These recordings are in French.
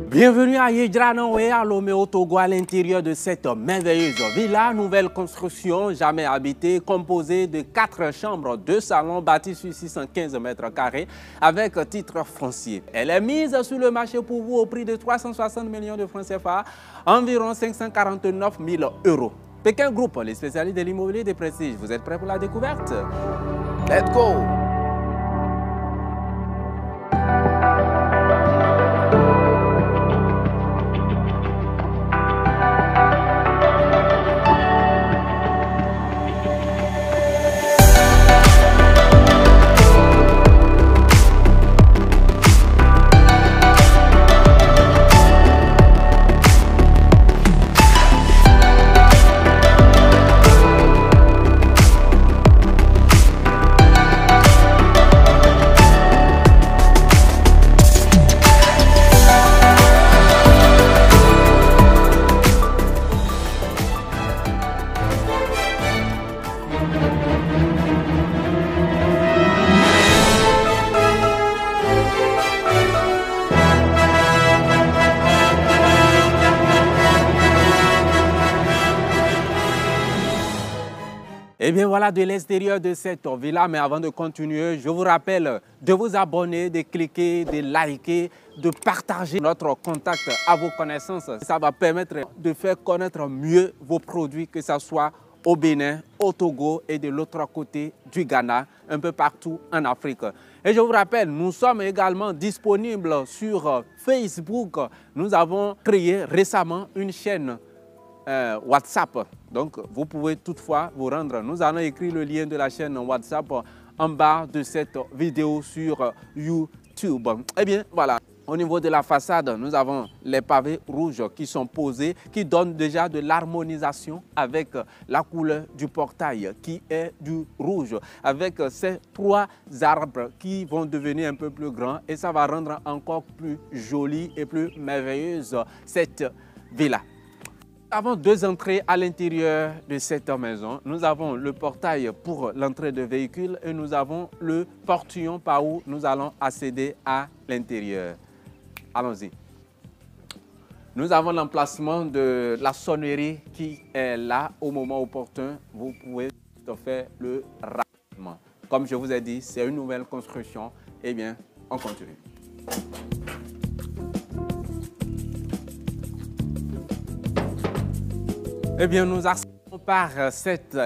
Bienvenue à Yedranaoué, à Lomé au Togo, à l'intérieur de cette merveilleuse villa, nouvelle construction, jamais habitée, composée de 4 chambres, 2 salons, bâtis sur 615 mètres carrés, avec titre foncier. Elle est mise sur le marché pour vous au prix de 360 millions de francs CFA, environ 549 000 euros. Pékin Group, les spécialistes de l'immobilier de prestige. Vous êtes prêts pour la découverte? Let's go! Et bien voilà de l'extérieur de cette villa, mais avant de continuer, je vous rappelle de vous abonner, de cliquer, de liker, de partager notre contact à vos connaissances. Ça va permettre de faire connaître mieux vos produits, que ce soit au Bénin, au Togo et de l'autre côté du Ghana, un peu partout en Afrique. Et je vous rappelle, nous sommes également disponibles sur Facebook. Nous avons créé récemment une chaîne WhatsApp. Donc, vous pouvez toutefois vous rendre. Nous allons écrire le lien de la chaîne WhatsApp en bas de cette vidéo sur YouTube. Eh bien, voilà. Au niveau de la façade, nous avons les pavés rouges qui sont posés, qui donnent déjà de l'harmonisation avec la couleur du portail qui est du rouge, avec ces 3 arbres qui vont devenir un peu plus grands et ça va rendre encore plus jolie et plus merveilleuse cette villa. Nous avons 2 entrées à l'intérieur de cette maison. Nous avons le portail pour l'entrée de véhicules et nous avons le portillon par où nous allons accéder à l'intérieur. Allons-y. Nous avons l'emplacement de la sonnerie qui est là au moment opportun. Vous pouvez faire le rapidement. Comme je vous ai dit, c'est une nouvelle construction. Eh bien, on continue. Eh bien, nous accédons par cette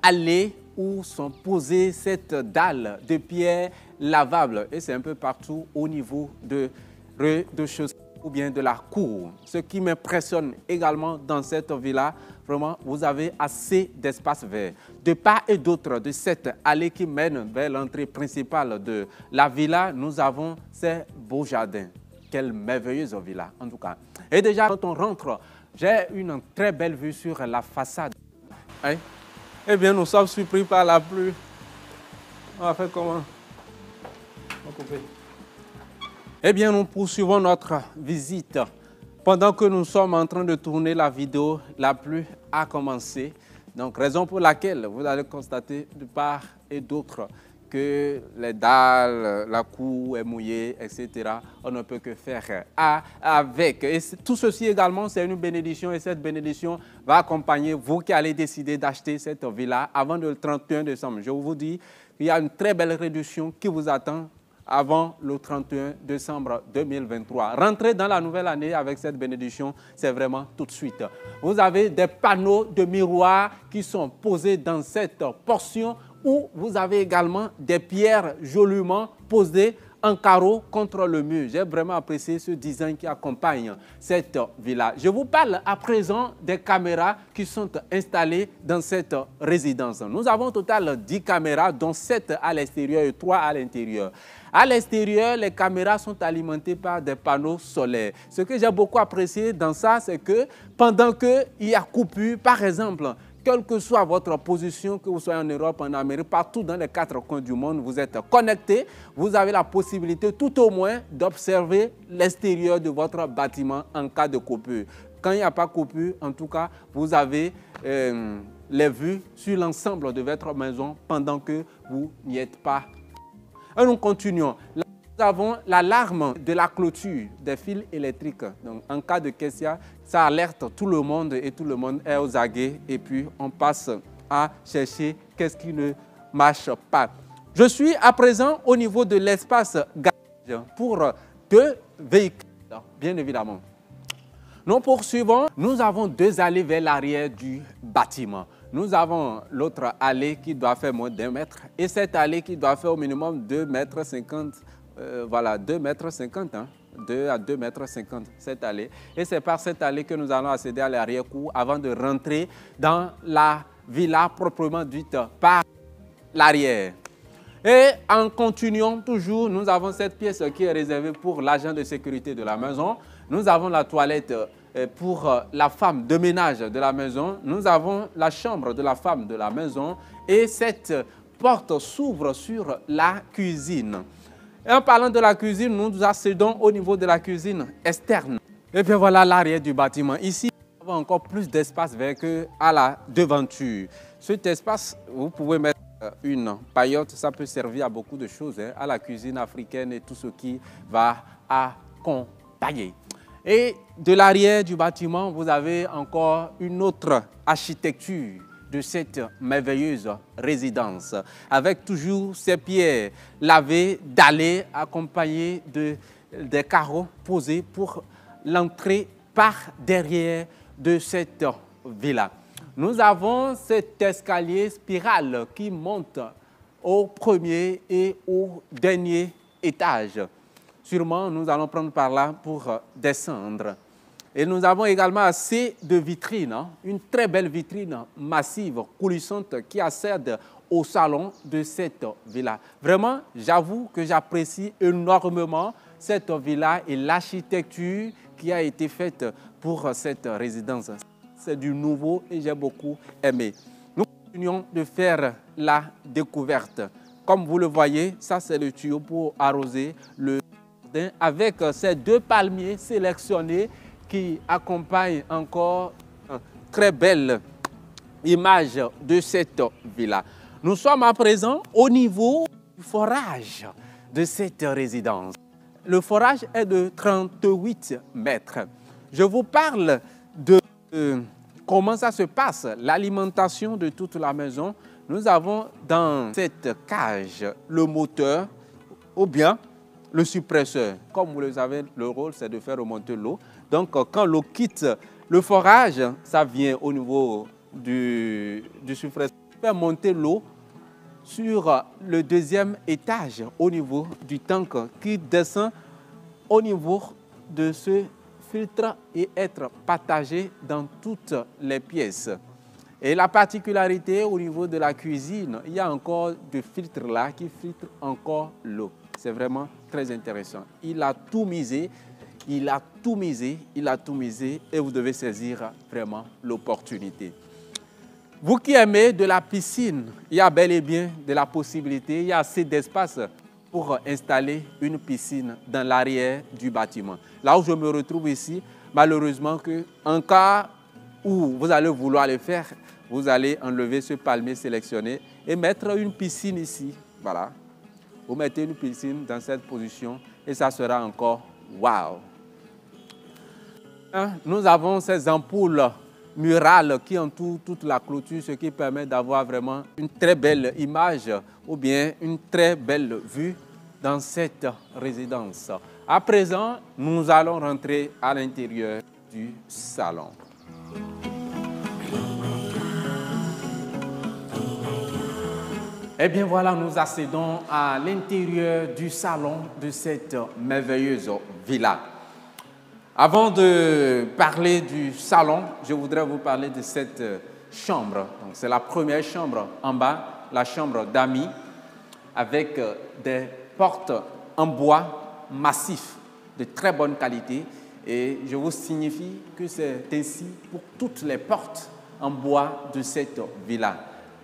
allée où sont posées cette dalle de pierre lavable. Et c'est un peu partout au niveau de rez-de-chaussée ou bien de la cour. Ce qui m'impressionne également dans cette villa, vraiment, vous avez assez d'espace vert. De part et d'autre de cette allée qui mène vers l'entrée principale de la villa, nous avons ces beaux jardins. Quelle merveilleuse villa, en tout cas. Et déjà, quand on rentre, j'ai une très belle vue sur la façade. Hein? Eh bien, nous sommes surpris par la pluie. On va faire comment? On va couper. Eh bien, nous poursuivons notre visite. Pendant que nous sommes en train de tourner la vidéo, la pluie a commencé. Donc, raison pour laquelle vous allez constater de part et d'autre que les dalles, la cour est mouillée, etc. On ne peut que faire avec. Et tout ceci également, c'est une bénédiction et cette bénédiction va accompagner vous qui allez décider d'acheter cette villa avant le 31 décembre. Je vous dis qu'il y a une très belle réduction qui vous attend avant le 31 décembre 2023. Rentrez dans la nouvelle année avec cette bénédiction, c'est vraiment tout de suite. Vous avez des panneaux de miroirs qui sont posés dans cette portion où vous avez également des pierres joliment posées en carreau contre le mur. J'ai vraiment apprécié ce design qui accompagne cette villa. Je vous parle à présent des caméras qui sont installées dans cette résidence. Nous avons au total 10 caméras, dont 7 à l'extérieur et 3 à l'intérieur. À l'extérieur, les caméras sont alimentées par des panneaux solaires. Ce que j'ai beaucoup apprécié dans ça, c'est que pendant qu'il y a coupure, par exemple, quelle que soit votre position, que vous soyez en Europe, en Amérique, partout dans les 4 coins du monde, vous êtes connecté, vous avez la possibilité tout au moins d'observer l'extérieur de votre bâtiment en cas de coupure. Quand il n'y a pas coupure, en tout cas, vous avez les vues sur l'ensemble de votre maison pendant que vous n'y êtes pas. Et nous continuons. La Nous avons l'alarme de la clôture des fils électriques. Donc, en cas de question, ça alerte tout le monde et tout le monde est aux aguets. Et puis, on passe à chercher qu'est-ce qui ne marche pas. Je suis à présent au niveau de l'espace garage pour 2 véhicules, bien évidemment. Nous poursuivons. Nous avons 2 allées vers l'arrière du bâtiment. Nous avons l'autre allée qui doit faire moins d'1 mètre et cette allée qui doit faire au minimum 2,50 m. Voilà, 2,50 m. Hein. 2 à 2,50 m cette allée. Et c'est par cette allée que nous allons accéder à l'arrière-cour avant de rentrer dans la villa proprement dite par l'arrière. Et en continuant toujours, nous avons cette pièce qui est réservée pour l'agent de sécurité de la maison. Nous avons la toilette pour la femme de ménage de la maison. Nous avons la chambre de la femme de la maison. Et cette porte s'ouvre sur la cuisine. Et en parlant de la cuisine, nous accédons au niveau de la cuisine externe. Et bien voilà l'arrière du bâtiment. Ici, nous avons encore plus d'espace vers que à la devanture. Cet espace, vous pouvez mettre une paillote, ça peut servir à beaucoup de choses, hein, à la cuisine africaine et tout ce qui va accompagner. Et de l'arrière du bâtiment, vous avez encore une autre architecture de cette merveilleuse résidence, avec toujours ces pierres lavées, dallées, accompagnées des carreaux posés pour l'entrée par derrière de cette villa. Nous avons cet escalier spirale qui monte au premier et au dernier étage. Sûrement, nous allons prendre par là pour descendre. Et nous avons également assez de vitrines, hein, une très belle vitrine massive, coulissante, qui accède au salon de cette villa. Vraiment, j'avoue que j'apprécie énormément cette villa et l'architecture qui a été faite pour cette résidence. C'est du nouveau et j'ai beaucoup aimé. Nous continuons de faire la découverte. Comme vous le voyez, ça c'est le tuyau pour arroser le jardin avec ces 2 palmiers sélectionnés qui accompagnent encore une très belle image de cette villa. Nous sommes à présent au niveau du forage de cette résidence. Le forage est de 38 mètres. Je vous parle de comment ça se passe, l'alimentation de toute la maison. Nous avons dans cette cage le moteur ou bien le suppresseur. Comme vous le savez, le rôle c'est de faire remonter l'eau. Donc quand l'eau quitte le forage, ça vient au niveau du suppresseur, faire monter l'eau sur le 2e étage au niveau du tank qui descend au niveau de ce filtre et être partagé dans toutes les pièces. Et la particularité au niveau de la cuisine, il y a encore des filtres là qui filtrent encore l'eau. C'est vraiment très intéressant. Il a tout misé, il a tout misé, il a tout misé et vous devez saisir vraiment l'opportunité. Vous qui aimez de la piscine, il y a bel et bien de la possibilité, il y a assez d'espace pour installer une piscine dans l'arrière du bâtiment. Là où je me retrouve ici, malheureusement, en cas où vous allez vouloir le faire, vous allez enlever ce palmier sélectionné et mettre une piscine ici. Voilà. Vous mettez une piscine dans cette position et ça sera encore waouh. Nous avons ces ampoules murales qui entourent toute la clôture, ce qui permet d'avoir vraiment une très belle image ou bien une très belle vue dans cette résidence. À présent, nous allons rentrer à l'intérieur du salon. Eh bien voilà, nous accédons à l'intérieur du salon de cette merveilleuse villa. Avant de parler du salon, je voudrais vous parler de cette chambre. C'est la première chambre en bas, la chambre d'amis, avec des portes en bois massif de très bonne qualité. Et je vous signifie que c'est ainsi pour toutes les portes en bois de cette villa.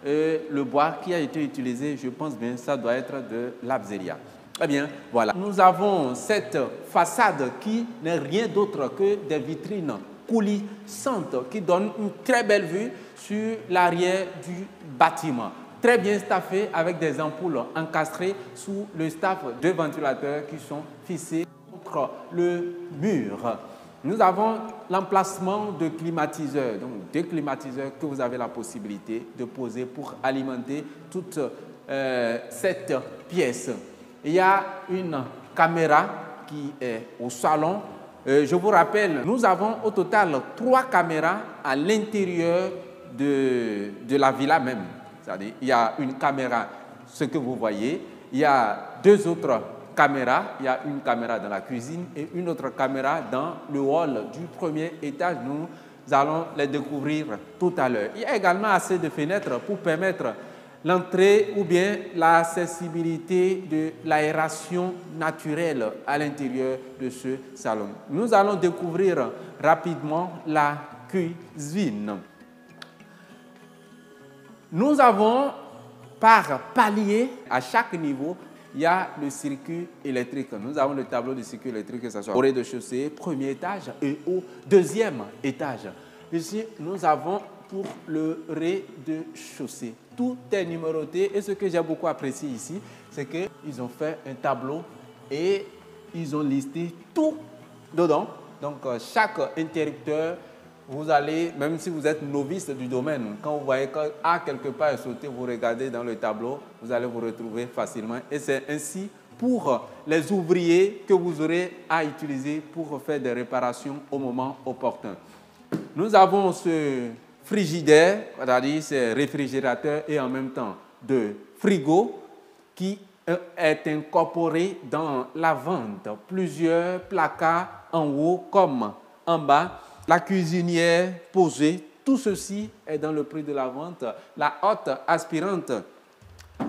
Le bois qui a été utilisé, je pense bien, ça doit être de l'Abséria. Eh bien, voilà. Nous avons cette façade qui n'est rien d'autre que des vitrines coulissantes qui donnent une très belle vue sur l'arrière du bâtiment. très bien staffé avec des ampoules encastrées sous le staff de ventilateurs qui sont fixés contre le mur. Nous avons l'emplacement de climatiseurs, donc deux climatiseurs que vous avez la possibilité de poser pour alimenter toute cette pièce. Il y a une caméra qui est au salon. Je vous rappelle, nous avons au total 3 caméras à l'intérieur de la villa même. C'est-à-dire, il y a une caméra, ce que vous voyez, il y a 2 autres caméras, il y a une caméra dans la cuisine et une autre caméra dans le hall du premier étage. Nous allons les découvrir tout à l'heure. Il y a également assez de fenêtres pour permettre l'entrée ou bien l'accessibilité de l'aération naturelle à l'intérieur de ce salon. Nous allons découvrir rapidement la cuisine. Nous avons par palier à chaque niveau, il y a le circuit électrique. Nous avons le tableau de circuit électrique, que ce soit au rez-de-chaussée, premier étage et au 2e étage. Ici, nous avons pour le rez-de-chaussée. Tout est numéroté et ce que j'ai beaucoup apprécié ici, c'est qu'ils ont fait un tableau et ils ont listé tout dedans. Donc, chaque interrupteur, vous allez, même si vous êtes novice du domaine, quand vous voyez que quelque part est sauté, vous regardez dans le tableau, vous allez vous retrouver facilement. Et c'est ainsi pour les ouvriers que vous aurez à utiliser pour faire des réparations au moment opportun. Nous avons ce frigidaire, c'est-à-dire ce réfrigérateur et en même temps de frigo qui est incorporé dans la vente. Plusieurs placards en haut comme en bas. La cuisinière posée, tout ceci est dans le prix de la vente. La hotte aspirante,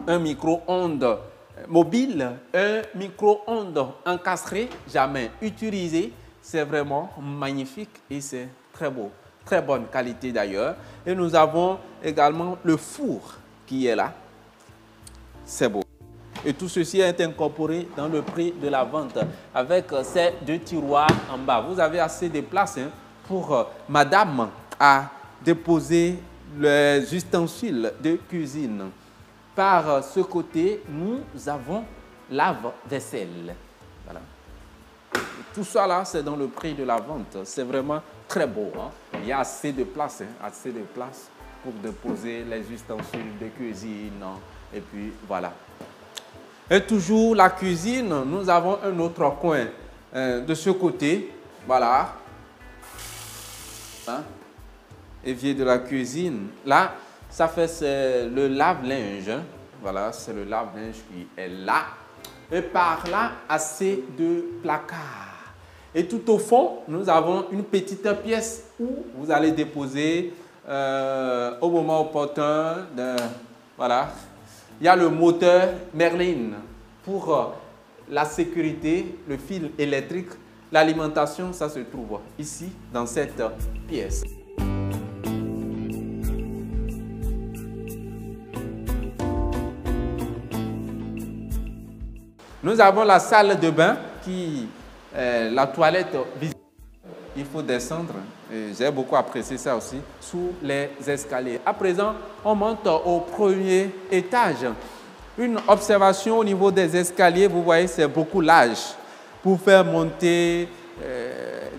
un micro-ondes mobile, un micro-ondes encastré, jamais utilisé. C'est vraiment magnifique et c'est très beau. Très bonne qualité d'ailleurs. Et nous avons également le four qui est là. C'est beau. Et tout ceci est incorporé dans le prix de la vente avec ces 2 tiroirs en bas. Vous avez assez de place pour madame à déposer les ustensiles de cuisine. Par ce côté, nous avons lave-vaisselle. Voilà. Tout ça là, c'est dans le prix de la vente. C'est vraiment très beau. Il y a assez de place, assez de place pour déposer les ustensiles de cuisine. Et puis voilà. Et toujours la cuisine, nous avons un autre coin de ce côté. Voilà. Évier de la cuisine. Là, ça fait le lave-linge. Voilà, c'est le lave-linge qui est là. Et par là, assez de placards. Et tout au fond, nous avons une petite pièce où vous allez déposer au moment opportun. Voilà. Il y a le moteur Merlin pour la sécurité, le fil électrique. L'alimentation, ça se trouve ici, dans cette pièce. Nous avons la salle de bain qui est la toilette visible. Il faut descendre, j'ai beaucoup apprécié ça aussi, sous les escaliers. À présent, on monte au premier étage. Une observation au niveau des escaliers, vous voyez, c'est beaucoup large. Pour faire monter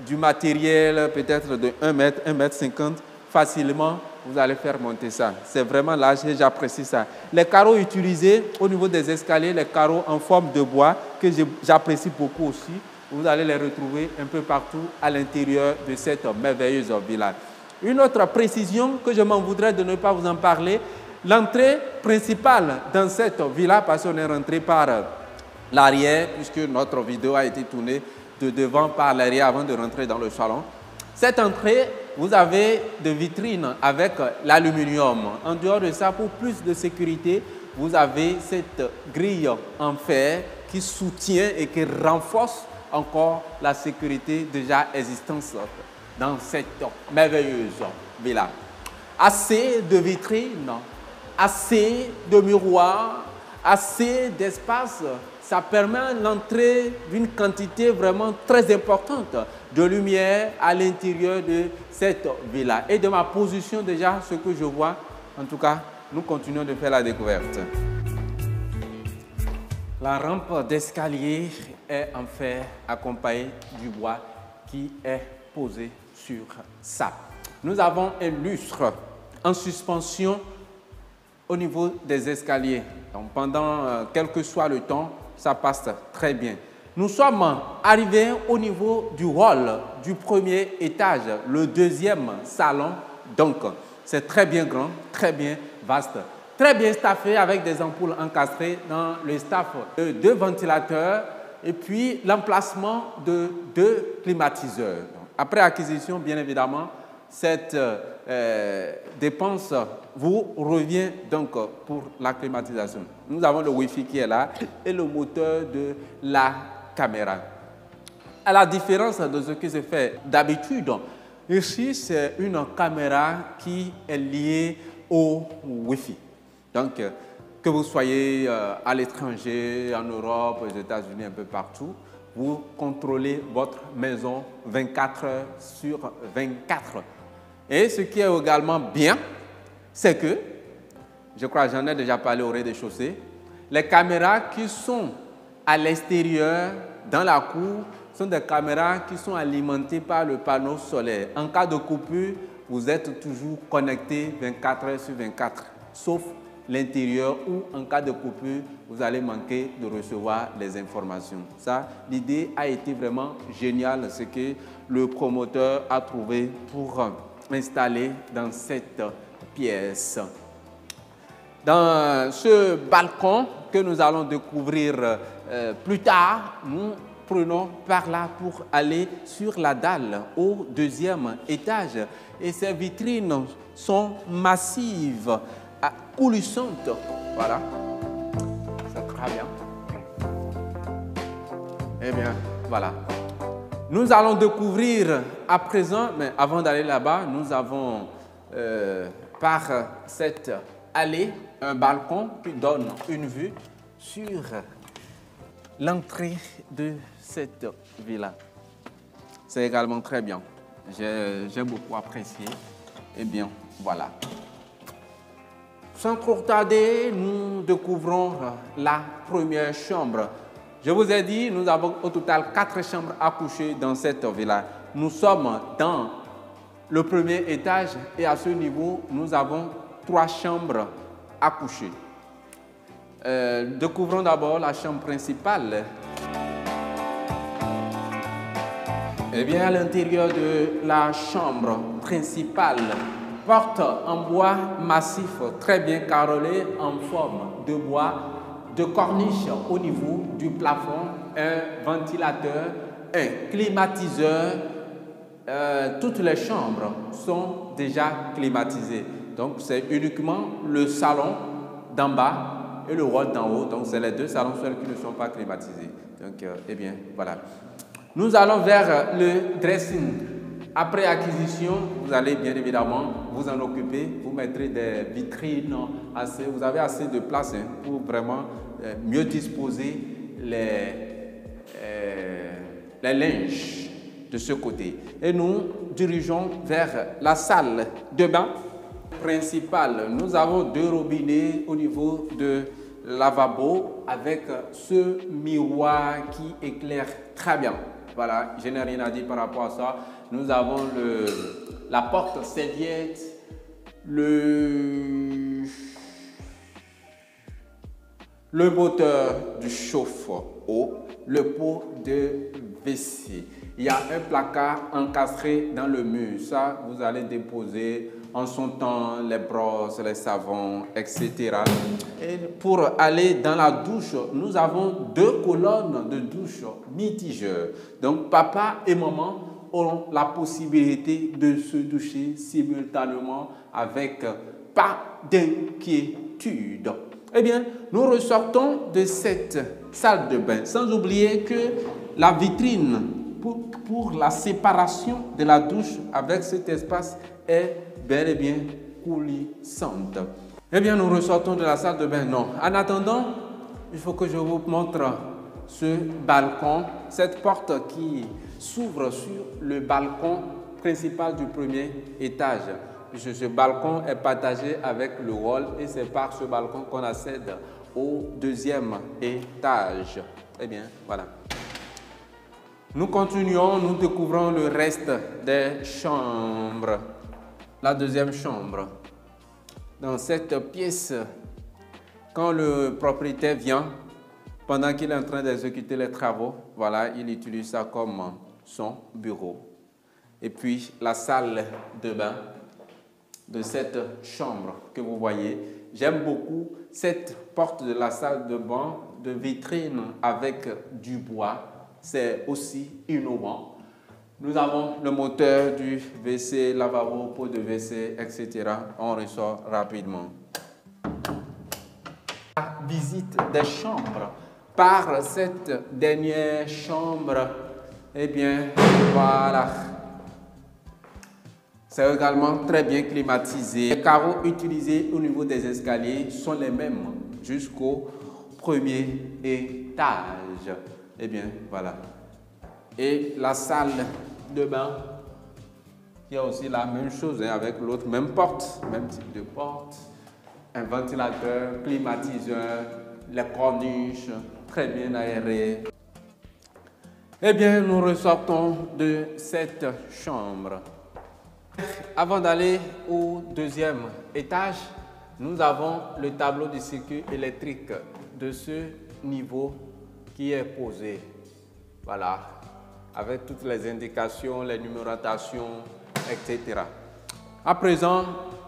du matériel peut-être de 1 mètre, 1,50 m, facilement, vous allez faire monter ça. C'est vraiment large et j'apprécie ça. Les carreaux utilisés au niveau des escaliers, les carreaux en forme de bois, que j'apprécie beaucoup aussi. Vous allez les retrouver un peu partout à l'intérieur de cette merveilleuse villa. Une autre précision que je m'en voudrais de ne pas vous en parler, l'entrée principale dans cette villa, parce qu'on est rentré par l'arrière, puisque notre vidéo a été tournée de devant par l'arrière avant de rentrer dans le salon. Cette entrée, vous avez des vitrines avec l'aluminium. En dehors de ça, pour plus de sécurité, vous avez cette grille en fer qui soutient et qui renforce encore la sécurité déjà existante dans cette merveilleuse villa. Assez de vitrines, assez de miroirs, assez d'espace. Ça permet l'entrée d'une quantité vraiment très importante de lumière à l'intérieur de cette villa. Et de ma position déjà, ce que je vois, en tout cas, nous continuons de faire la découverte. La rampe d'escalier est en fer accompagnée du bois qui est posé sur ça. Nous avons un lustre en suspension au niveau des escaliers. Donc pendant quel que soit le temps, ça passe très bien. Nous sommes arrivés au niveau du hall du premier étage, le deuxième salon. Donc, c'est très bien grand, très bien vaste, très bien staffé avec des ampoules encastrées dans le staff de 2 ventilateurs et puis l'emplacement de 2 climatiseurs. Après acquisition, bien évidemment, cette dépense vous revient donc pour la climatisation. Nous avons le Wi-Fi qui est là et le moteur de la caméra. À la différence de ce qui se fait d'habitude, ici c'est une caméra qui est liée au Wi-Fi. Donc, que vous soyez à l'étranger, en Europe, aux États-Unis, un peu partout, vous contrôlez votre maison 24 heures sur 24. Et ce qui est également bien, c'est que, je crois que j'en ai déjà parlé au rez-de-chaussée, les caméras qui sont à l'extérieur, dans la cour, sont des caméras qui sont alimentées par le panneau solaire. En cas de coupure, vous êtes toujours connecté 24 heures sur 24, sauf l'intérieur où, en cas de coupure, vous allez manquer de recevoir les informations. Ça, l'idée a été vraiment géniale, ce que le promoteur a trouvé pour installer dans cette pièce. Dans ce balcon que nous allons découvrir plus tard, nous prenons par là pour aller sur la dalle au deuxième étage. Et ces vitrines sont massives, coulissantes. Voilà, c'est très bien. Eh bien, voilà. Nous allons découvrir à présent, mais avant d'aller là-bas, nous avons par cette allée un balcon qui donne une vue sur l'entrée de cette villa. C'est également très bien. J'ai beaucoup apprécié. Eh bien, voilà. Sans trop tarder, nous découvrons la première chambre. Je vous ai dit, nous avons au total 4 chambres à coucher dans cette villa. Nous sommes dans le premier étage et à ce niveau, nous avons 3 chambres à coucher. Découvrons d'abord la chambre principale. Eh bien, à l'intérieur de la chambre principale, porte en bois massif, très bien carrelé en forme de bois, de corniche au niveau du plafond, un ventilateur, un climatiseur. Toutes les chambres sont déjà climatisées. Donc, c'est uniquement le salon d'en bas et le hall d'en haut. Donc, c'est les 2 salons seuls qui ne sont pas climatisés. Donc, eh bien, voilà. Nous allons vers le dressing. Après acquisition, vous allez bien évidemment vous en occuper. Vous mettrez des vitrines, vous avez assez de place pour vraiment mieux disposer les linges de ce côté. Et nous dirigeons vers la salle de bain principale. Nous avons 2 robinets au niveau de lavabo avec ce miroir qui éclaire très bien. Voilà, je n'ai rien à dire par rapport à ça. Nous avons la porte-serviette, le moteur du chauffe-eau, le pot de WC. Il y a un placard encastré dans le mur. Ça, vous allez déposer en son temps les brosses, les savons, etc. Et pour aller dans la douche, nous avons 2 colonnes de douche mitigeurs. Donc, papa et maman auront la possibilité de se doucher simultanément avec pas d'inquiétude. Eh bien, nous ressortons de cette salle de bain, sans oublier que la vitrine pour la séparation de la douche avec cet espace est bel et bien coulissante. Eh bien, nous ressortons de la salle de bain. Non. En attendant, il faut que je vous montre ce balcon, cette porte qui s'ouvre sur le balcon principal du premier étage. ce balcon est partagé avec le hall et c'est par ce balcon qu'on accède au deuxième étage. Eh bien, voilà. Nous continuons, nous découvrons le reste des chambres. La deuxième chambre. Dans cette pièce, quand le propriétaire vient, pendant qu'il est en train d'exécuter les travaux, voilà, il utilise ça comme son bureau. Et puis la salle de bain de cette chambre que vous voyez. J'aime beaucoup cette porte de la salle de bain de vitrine avec du bois. C'est aussi innovant. Nous avons le moteur du WC, lavabo, pot de WC, etc. On ressort rapidement. La visite des chambres. Par cette dernière chambre, eh bien, voilà. C'est également très bien climatisé. Les carreaux utilisés au niveau des escaliers sont les mêmes jusqu'au premier étage. Eh bien, voilà. Et la salle de bain, il y a aussi la même chose hein, avec l'autre, même porte, même type de porte. Un ventilateur, climatiseur, les corniches, très bien aérées. Eh bien, nous ressortons de cette chambre. Avant d'aller au deuxième étage, nous avons le tableau de circuit électrique de ce niveau qui est posé. Voilà, avec toutes les indications, les numérotations, etc. À présent,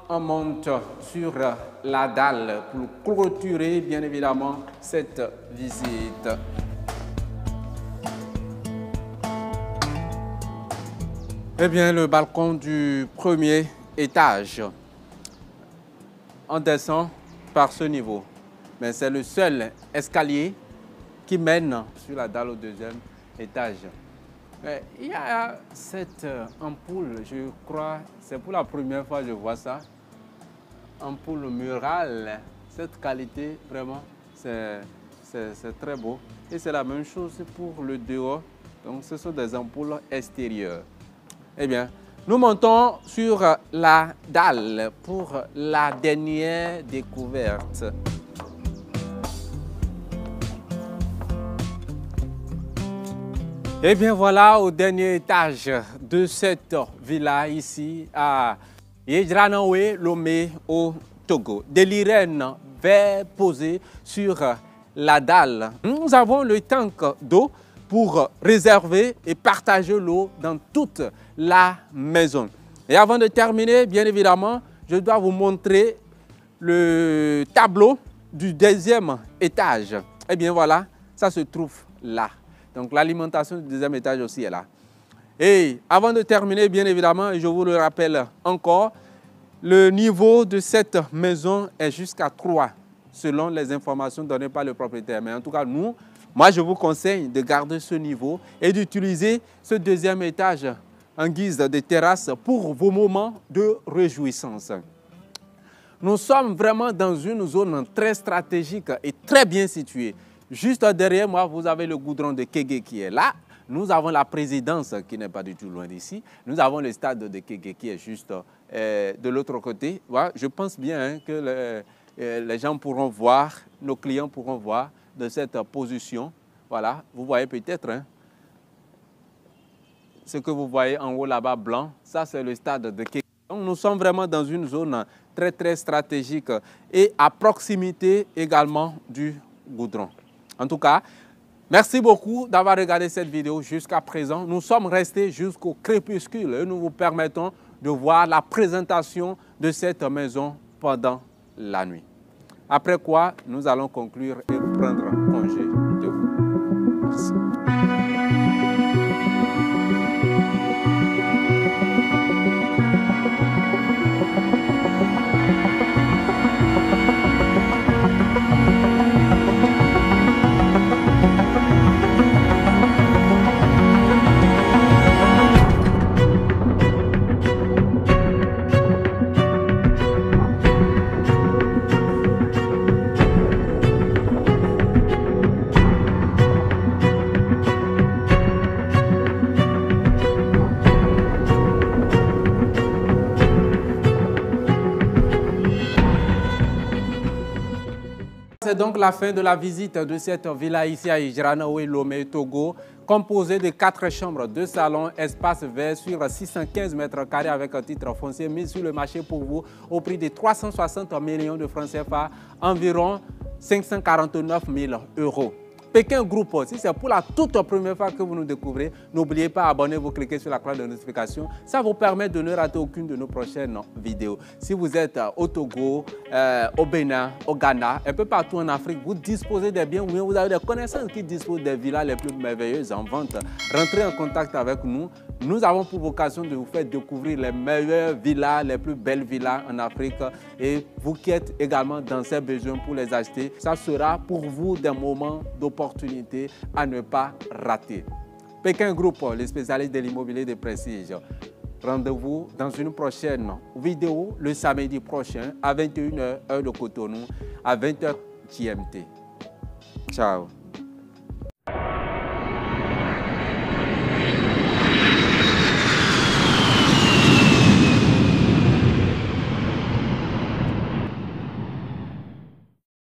on monte sur la dalle pour clôturer bien évidemment cette visite. Eh bien, le balcon du premier étage, on descend par ce niveau. Mais c'est le seul escalier qui mène sur la dalle au deuxième étage. Il y a cette ampoule, je crois, c'est pour la première fois que je vois ça. Ampoule murale, cette qualité, vraiment, c'est très beau. Et c'est la même chose pour le dehors. Donc, ce sont des ampoules extérieures. Eh bien, nous montons sur la dalle pour la dernière découverte. Eh bien, voilà au dernier étage de cette villa ici à Yedranaoue, Lomé, au Togo. Des lirènes verts posées sur la dalle. Nous avons le tank d'eau pour réserver et partager l'eau dans toute la maison. Et avant de terminer, bien évidemment, je dois vous montrer le tableau du deuxième étage. Eh bien voilà, ça se trouve là. Donc l'alimentation du deuxième étage aussi est là. Et avant de terminer, bien évidemment, je vous le rappelle encore, le niveau de cette maison est jusqu'à 3, selon les informations données par le propriétaire. Mais en tout cas, moi, je vous conseille de garder ce niveau et d'utiliser ce deuxième étage en guise de terrasse pour vos moments de réjouissance. Nous sommes vraiment dans une zone très stratégique et très bien située. Juste derrière moi, vous avez le goudron de Kégué qui est là. Nous avons la présidence qui n'est pas du tout loin d'ici. Nous avons le stade de Kégué qui est juste de l'autre côté. Voilà, je pense bien hein, que les gens pourront voir, nos clients pourront voir de cette position. Voilà, vous voyez peut-être hein, ce que vous voyez en haut là-bas blanc. Ça, c'est le stade de Kégué. Donc, nous sommes vraiment dans une zone très, très stratégique et à proximité également du goudron. En tout cas, merci beaucoup d'avoir regardé cette vidéo jusqu'à présent. Nous sommes restés jusqu'au crépuscule et nous vous permettons de voir la présentation de cette maison pendant la nuit. Après quoi, nous allons conclure et prendre congé de vous. Merci. c'est donc la fin de la visite de cette villa ici à Ijranaoui, Lomé, Togo, composée de 4 chambres, 2 salons, espace vert sur 615 mètres carrés avec un titre foncier mis sur le marché pour vous au prix de 360 millions de francs CFA, environ 549 000 euros. Pékin Group, si c'est pour la toute première fois que vous nous découvrez, n'oubliez pas d'abonner-vous, cliquez sur la cloche de notification. Ça vous permet de ne rater aucune de nos prochaines vidéos. Si vous êtes au Togo, au Bénin, au Ghana, un peu partout en Afrique, vous disposez des biens ou bien vous avez des connaissances qui disposent des villas les plus merveilleuses en vente, rentrez en contact avec nous. Nous avons pour vocation de vous faire découvrir les meilleures villas, les plus belles villas en Afrique. Et vous qui êtes également dans ces besoins pour les acheter, ça sera pour vous des moments d'opportunité à ne pas rater. Pékin Group, les spécialistes de l'immobilier de prestige. Rendez-vous dans une prochaine vidéo le samedi prochain à 21h heure de Cotonou, à 20h GMT. Ciao.